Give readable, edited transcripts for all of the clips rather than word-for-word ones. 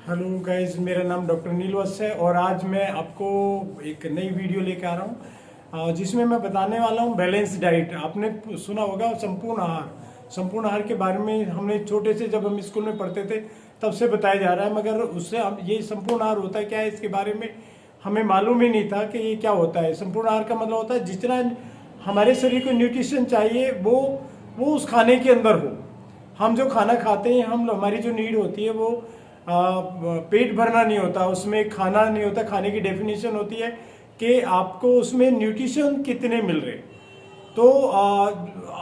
Hello guys, मेरा नाम doctor नील वत्स है और आज मैं आपको एक नई वीडियो लेकर आ रहा हूँ जिसमें मैं बताने वाला हूँ बैलेंस डाइट। आपने सुना होगा संपूर्ण आहार के बारे में हमने छोटे से जब हम स्कूल में पढ़ते थे तब से बताया जा रहा है, मगर उससे हम ये संपूर्ण आहार होता है क्या है इसके बारे में हमें मालूम ही नहीं था कि ये क्या होता है। संपूर्ण आहार का मतलब होता है जितना हमारे शरीर को न्यूट्रिशन चाहिए वो उस खाने के अंदर हो। हम जो खाना खाते हैं हमारी जो नीड होती है वो पेट भरना नहीं होता, उसमें खाना नहीं होता। खाने की डेफिनेशन होती है कि आपको उसमें न्यूट्रिशन कितने मिल रहे। तो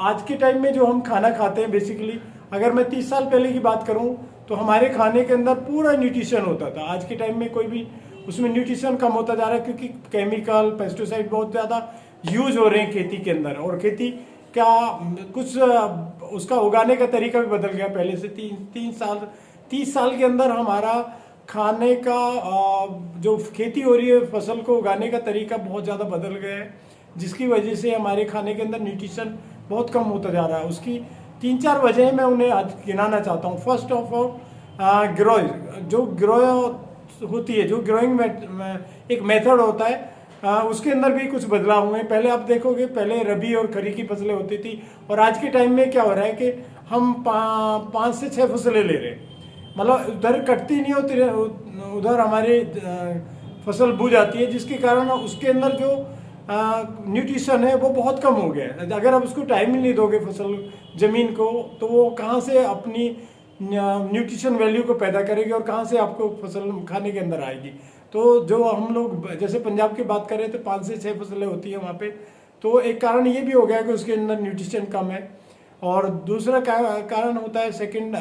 आज के टाइम में जो हम खाना खाते हैं बेसिकली, अगर मैं 30 साल पहले की बात करूं तो हमारे खाने के अंदर पूरा न्यूट्रिशन होता था। आज के टाइम में कोई भी उसमें न्यूट्रिशन कम होता जा रहा है क्योंकि केमिकल पेस्टिसाइड बहुत ज़्यादा यूज हो रहे हैं खेती के अंदर, और खेती का कुछ उसका उगाने का तरीका भी बदल गया। पहले से 30 साल के अंदर हमारा खाने का जो खेती हो रही है फसल को उगाने का तरीका बहुत ज़्यादा बदल गया है, जिसकी वजह से हमारे खाने के अंदर न्यूट्रिशन बहुत कम होता जा रहा है। उसकी 3-4 वजह मैं उन्हें आज गिनाना चाहता हूँ। फर्स्ट ऑफ ऑल ग्रो होती है, जो ग्रोइंग एक मेथड होता है उसके अंदर भी कुछ बदलाव हुए हैं। पहले आप देखोगे, पहले रबी और खरी की फसलें होती थी और आज के टाइम में क्या हो रहा है कि हम 5 से 6 फसलें ले रहे हैं। मतलब उधर कटती नहीं होती, उधर हमारी फसल बुझ जाती है, जिसके कारण उसके अंदर जो न्यूट्रिशन है वो बहुत कम हो गया है। अगर आप उसको टाइम ही नहीं दोगे फसल जमीन को तो वो कहाँ से अपनी न्यूट्रिशन वैल्यू को पैदा करेगी और कहाँ से आपको फसल खाने के अंदर आएगी। तो जो हम लोग जैसे पंजाब की बात करें तो 5 से 6 फसलें होती है वहाँ पे, तो एक कारण ये भी हो गया कि उसके अंदर न्यूट्रिशन कम है। और दूसरा कारण होता है सेकंड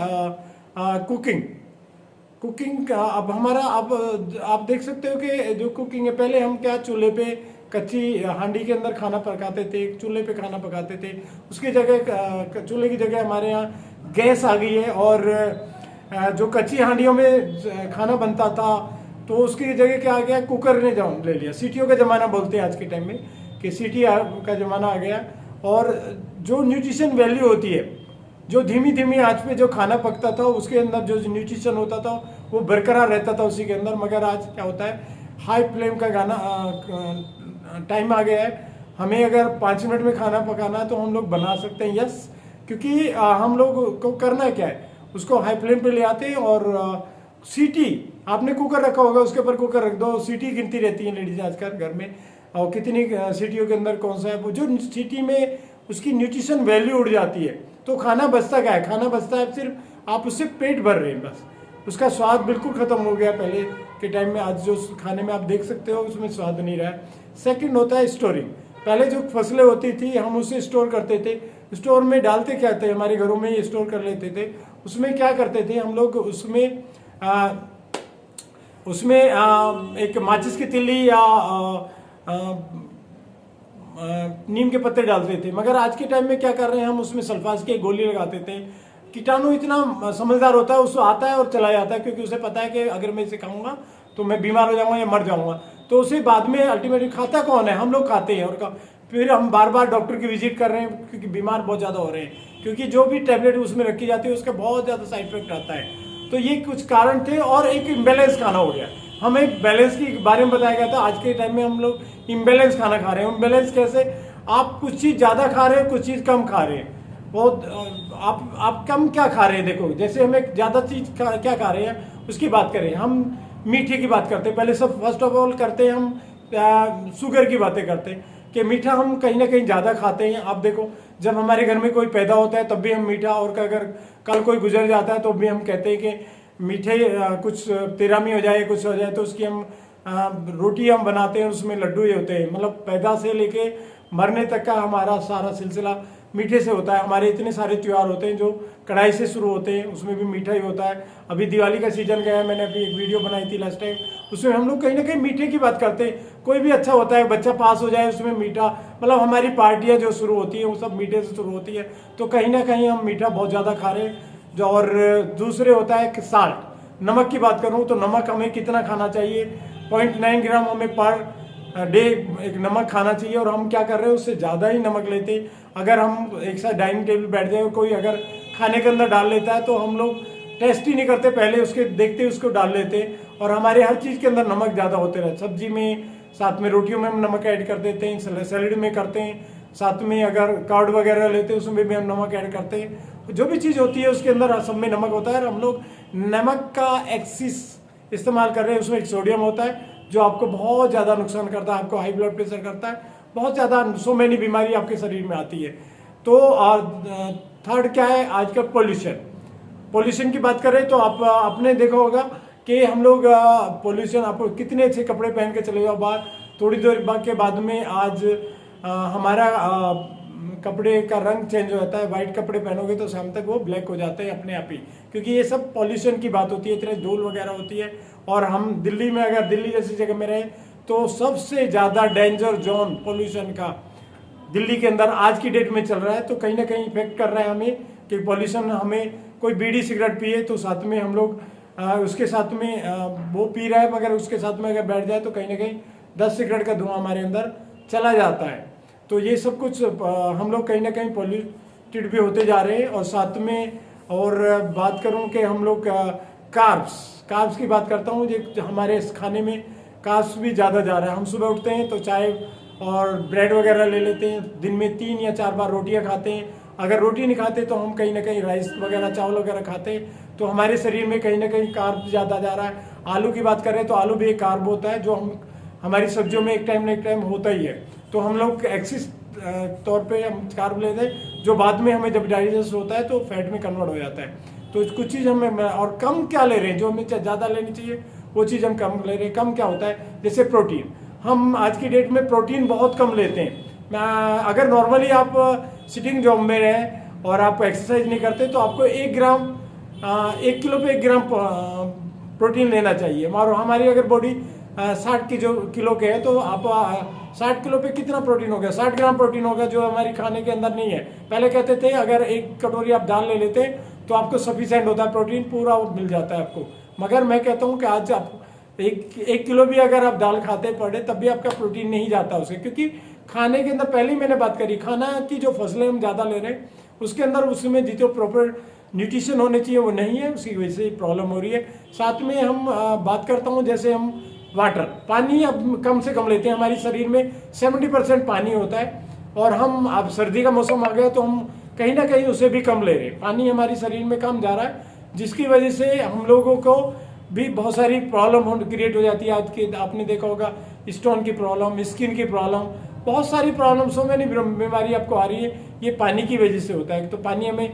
कुकिंग का। अब हमारा आप देख सकते हो कि जो कुकिंग है, पहले हम क्या चूल्हे पे कच्ची हांडी के अंदर खाना पकाते थे, चूल्हे पे खाना पकाते थे। उसकी जगह चूल्हे की जगह हमारे यहाँ गैस आ गई है और जो कच्ची हांडियों में खाना बनता था तो उसकी जगह क्या आ गया, कुकर ने ले लिया। सीटियों का ज़माना बोलते हैं आज के टाइम में कि सीटी का ज़माना आ गया। और जो न्यूट्रिशन वैल्यू होती है, जो धीमी धीमी आंच पे जो खाना पकता था उसके अंदर जो न्यूट्रिशन होता था वो बरकरार रहता था उसी के अंदर। मगर आज क्या होता है, हाई फ्लेम का टाइम आ गया है। हमें अगर 5 मिनट में खाना पकाना है तो हम लोग बना सकते हैं, यस, क्योंकि हम लोग को करना क्या है, उसको हाई फ्लेम पे ले आते हैं और सीटी, आपने कुकर रखा होगा उसके ऊपर कुकर रख दो, सीटी गिनती रहती है लेडीज आजकल घर में, और कितनी सीटियों के अंदर कौन सा है, जो सीटी में उसकी न्यूट्रिशन वैल्यू उड़ जाती है तो खाना बचता क्या है, खाना बचता है सिर्फ आप उससे पेट भर रहे हैं बस। उसका स्वाद बिल्कुल खत्म हो गया पहले के टाइम में। आज जो खाने में आप देख सकते हो उसमें स्वाद नहीं रहा है। सेकंड होता है स्टोरिंग। पहले जो फसलें होती थी हम उसे स्टोर करते थे। स्टोर में डालते क्या थे, हमारे घरों में ही स्टोर कर लेते थे। उसमें क्या करते थे हम लोग, उसमें एक माचिस की तिल्ली या नीम के पत्ते डालते थे। मगर आज के टाइम में क्या कर रहे हैं, हम उसमें सल्फास की गोली लगाते थे। कीटाणु इतना समझदार होता है, उसको आता है और चला जाता है, क्योंकि उसे पता है कि अगर मैं इसे खाऊंगा तो मैं बीमार हो जाऊंगा या मर जाऊंगा। तो उसे बाद में अल्टीमेटली खाता कौन है, हम लोग खाते हैं। और फिर हम बार बार डॉक्टर की विजिट कर रहे हैं क्योंकि बीमार बहुत ज़्यादा हो रहे हैं, क्योंकि जो भी टेबलेट उसमें रखी जाती है उसका बहुत ज़्यादा साइड इफेक्ट आता है। तो ये कुछ कारण थे। और एक इम्बेलेंस खाना हो गया, हमें बैलेंस के बारे में बताया गया था। आज के टाइम में हम लोग इम्बेलेंस खाना खा रहे हैं। इम्बेलेंस कैसे, आप कुछ चीज़ ज़्यादा खा रहे हैं, कुछ चीज़ कम खा रहे हैं। वो आप कम क्या खा रहे हैं, देखो जैसे हमें ज़्यादा चीज़ क्या खा रहे हैं उसकी बात करें। हम मीठे की बात करते हैं पहले, सब फर्स्ट ऑफ ऑल करते हैं हम शुगर की बातें करते हैं कि मीठा हम कहीं ना कहीं ज़्यादा खाते हैं। आप देखो, जब हमारे घर में कोई पैदा होता है तब भी हम मीठा, और अगर कल कोई गुजर जाता है तो भी हम कहते हैं कि मीठे कुछ तिरामी हो जाए, कुछ हो जाए तो उसकी हम रोटी हम बनाते हैं, उसमें लड्डू ही होते हैं। मतलब पैदा से लेके मरने तक का हमारा सारा सिलसिला मीठे से होता है। हमारे इतने सारे त्यौहार होते हैं जो कढ़ाई से शुरू होते हैं, उसमें भी मीठा ही होता है। अभी दिवाली का सीजन गया है, मैंने अभी एक वीडियो बनाई थी लास्ट टाइम, उसमें हम लोग कहीं ना कहीं मीठे की बात करते हैं। कोई भी अच्छा होता है, बच्चा पास हो जाए उसमें मीठा, मतलब हमारी पार्टियाँ जो शुरू होती है वो सब मीठे से शुरू होती है। तो कहीं ना कहीं हम मीठा बहुत ज़्यादा खा रहे हैं। और दूसरे होता है कि साल्ट, नमक की बात करूँ तो नमक हमें कितना खाना चाहिए, 0.9 ग्राम हमें पर डे एक नमक खाना चाहिए। और हम क्या कर रहे हैं, उससे ज़्यादा ही नमक लेते। अगर हम एक साथ डाइनिंग टेबल बैठ जाए, कोई अगर खाने के अंदर डाल लेता है तो हम लोग टेस्ट ही नहीं करते, पहले उसके देखते उसको डाल लेते। और हमारे हर चीज़ के अंदर नमक ज़्यादा होते रहे, सब्जी में, साथ में रोटियों में हम नमक ऐड कर देते हैं, सैलेड में करते हैं, साथ में अगर कार्ड वगैरह लेते हैं उसमें भी हम नमक ऐड करते हैं। जो भी चीज़ होती है उसके अंदर सब में नमक होता है। और हम लोग नमक का एक्सिस इस्तेमाल कर रहे हैं, उसमें एक सोडियम होता है जो आपको बहुत ज़्यादा नुकसान करता है, आपको हाई ब्लड प्रेशर करता है, बहुत ज़्यादा सो मैनी बीमारी आपके शरीर में आती है। तो थर्ड क्या है आज का पोल्यूशन की बात करें तो आप आपने देखा होगा कि हम लोग पोल्यूशन, आप कितने अच्छे कपड़े पहन के चले जाओ बाहर, थोड़ी देर के बाद में आज हमारा कपड़े का रंग चेंज हो जाता है। वाइट कपड़े पहनोगे तो शाम तक वो ब्लैक हो जाते हैं अपने आप ही, क्योंकि ये सब पॉल्यूशन की बात होती है, इतने धूल वगैरह होती है। और हम दिल्ली में, अगर दिल्ली जैसी जगह में रहे तो सबसे ज़्यादा डेंजर जोन पॉल्यूशन का दिल्ली के अंदर आज की डेट में चल रहा है। तो कहीं ना कहीं इफेक्ट कर रहा है हमें कि पॉल्यूशन, हमें कोई बीड़ी सिगरेट पिए तो साथ में हम लोग उसके साथ में वो पी रहा है, मगर उसके साथ में अगर बैठ जाए तो कहीं ना कहीं 10 सिगरेट का धुआं हमारे अंदर चला जाता है। तो ये सब कुछ हम लोग कहीं ना कहीं पॉल्यूटेड भी होते जा रहे हैं। और साथ में और बात करूं कि हम लोग कार्ब्स की बात करता हूं, जो हमारे खाने में कार्ब्स भी ज़्यादा जा रहा है। हम सुबह उठते हैं तो चाय और ब्रेड वगैरह ले लेते हैं, दिन में 3 या 4 बार रोटियां खाते हैं। अगर रोटी नहीं खाते तो हम कहीं ना कहीं राइस वगैरह, चावल वगैरह खाते हैं, तो हमारे शरीर में कहीं ना कहीं कार्ब ज़्यादा जा रहा है। आलू की बात करें तो आलू भी एक कार्ब होता है जो हमारी सब्जियों में एक टाइम ना एक टाइम होता ही है। तो हम लोग एक्सिस तौर पे हम कार्ब लेते हैं, जो बाद में हमें जब डाइजेस्ट होता है तो फैट में कन्वर्ट हो जाता है। तो कुछ चीज़ हमें, और कम क्या ले रहे हैं, जो हमें ज़्यादा लेनी चाहिए वो चीज़ हम कम ले रहे हैं। कम क्या होता है, जैसे प्रोटीन, हम आज की डेट में प्रोटीन बहुत कम लेते हैं। अगर नॉर्मली आप सिटिंग जॉब में रहें और आप एक्सरसाइज नहीं करते तो आपको 1 किलो पे 1 ग्राम प्रोटीन लेना चाहिए। और हमारी अगर बॉडी 60 किलो के है तो आप 60 किलो पे कितना प्रोटीन होगा, 60 ग्राम प्रोटीन होगा, जो हमारी खाने के अंदर नहीं है। पहले कहते थे अगर 1 कटोरी आप दाल ले लेते तो आपको सफिशिएंट होता है, प्रोटीन पूरा मिल जाता है आपको। मगर मैं कहता हूँ कि आज आप 1 किलो भी अगर आप दाल खाते पड़े तब भी आपका प्रोटीन नहीं जाता उसे, क्योंकि खाने के अंदर, पहले ही मैंने बात करी, खाना की जो फसलें हम ज़्यादा ले रहे हैं उसके अंदर उसमें जितने प्रॉपर न्यूट्रिशन होने चाहिए वो नहीं है, उसकी वजह से प्रॉब्लम हो रही है। साथ में हम बात करता हूँ, जैसे हम वाटर, पानी अब कम से कम लेते हैं। हमारे शरीर में 70% पानी होता है, और हम अब सर्दी का मौसम आ गया तो हम कहीं ना कहीं उसे भी कम ले रहे हैं। पानी हमारे शरीर में कम जा रहा है, जिसकी वजह से हम लोगों को भी बहुत सारी प्रॉब्लम क्रिएट हो जाती है। आज के आपने देखा होगा स्टोन की प्रॉब्लम, स्किन की प्रॉब्लम, बहुत सारी प्रॉब्लम, सो मैनी बीमारी आपको आ रही है, ये पानी की वजह से होता है। तो पानी हमें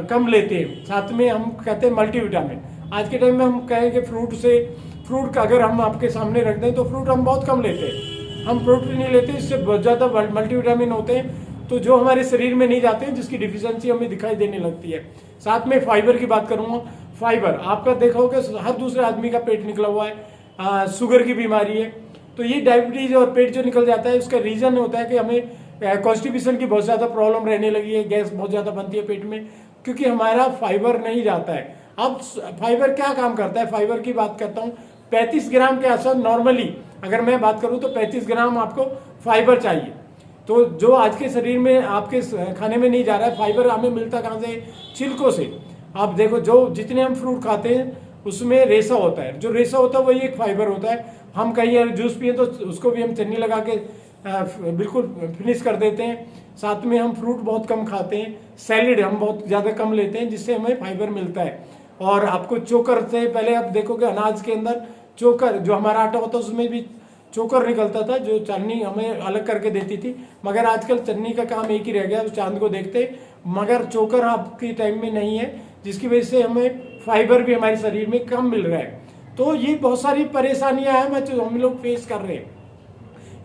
कम लेते हैं। साथ में हम कहते हैं मल्टीविटामिन, आज के टाइम में हम कहें कि फ्रूट का अगर हम आपके सामने रख दें तो फ्रूट हम बहुत कम लेते हैं, हम फ्रूट नहीं लेते, इससे बहुत ज़्यादा मल्टीविटामिन होते हैं तो जो हमारे शरीर में नहीं जाते हैं, जिसकी डिफिशियंसी हमें दिखाई देने लगती है। साथ में फाइबर की बात करूँगा, फाइबर आपका देखा होगा हर दूसरे आदमी का पेट निकला हुआ है, शुगर की बीमारी है। तो ये डायबिटीज और पेट जो निकल जाता है उसका रीजन होता है कि हमें कॉन्स्टिपेशन की बहुत ज़्यादा प्रॉब्लम रहने लगी है, गैस बहुत ज़्यादा बनती है पेट में, क्योंकि हमारा फाइबर नहीं जाता है। अब फाइबर क्या काम करता है, फाइबर की बात करता हूँ, 35 ग्राम के आसपास नॉर्मली अगर मैं बात करूँ तो 35 ग्राम आपको फाइबर चाहिए। तो जो आज के शरीर में आपके खाने में नहीं जा रहा है, फाइबर हमें मिलता कहाँ से, छिलकों से। आप देखो जो जितने हम फ्रूट खाते हैं उसमें रेशा होता है, जो रेशा होता है वही एक फाइबर होता है। हम कहीं जूस पिए तो उसको भी हम चन्नी लगा के बिल्कुल फिनिश कर देते हैं। साथ में हम फ्रूट बहुत कम खाते हैं, सैलेड हम बहुत ज़्यादा कम लेते हैं, जिससे हमें फाइबर मिलता है। और आपको चोकर से पहले आप देखोगे अनाज के अंदर चोकर, जो हमारा आटा होता है उसमें भी चोकर निकलता था, जो चन्नी हमें अलग करके देती थी। मगर आजकल चन्नी का काम एक ही रह गया, उस चांद को देखते, मगर चोकर आपके टाइम में नहीं है, जिसकी वजह से हमें फाइबर भी हमारे शरीर में कम मिल रहा है। तो ये बहुत सारी परेशानियां हैं जो हम लोग फेस कर रहे हैं।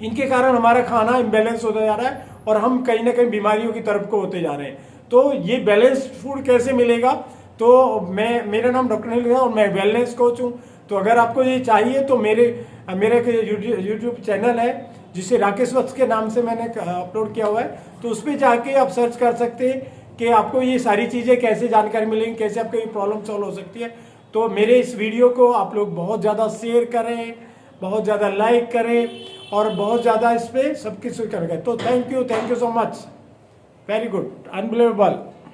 इनके कारण हमारा खाना इम्बैलेंस होता जा रहा है और हम कहीं ना कहीं बीमारियों की तरफ को होते जा रहे हैं। तो ये बैलेंस्ड फूड कैसे मिलेगा, तो मेरा नाम डॉक्टर नील है और मैं वेलनेस कोच हूँ। तो अगर आपको ये चाहिए तो मेरे यूट्यूब चैनल है जिसे राकेश वत्स के नाम से मैंने अपलोड किया हुआ है, तो उस पर जाके आप सर्च कर सकते हैं कि आपको ये सारी चीज़ें कैसे जानकारी मिलेंगी, कैसे आपको ये प्रॉब्लम सॉल्व हो सकती है। तो मेरे इस वीडियो को आप लोग बहुत ज़्यादा शेयर करें, बहुत ज़्यादा लाइक करें और बहुत ज़्यादा इस पर सबकी स्वीकार करें। तो thank you so much, very good, unbelievable.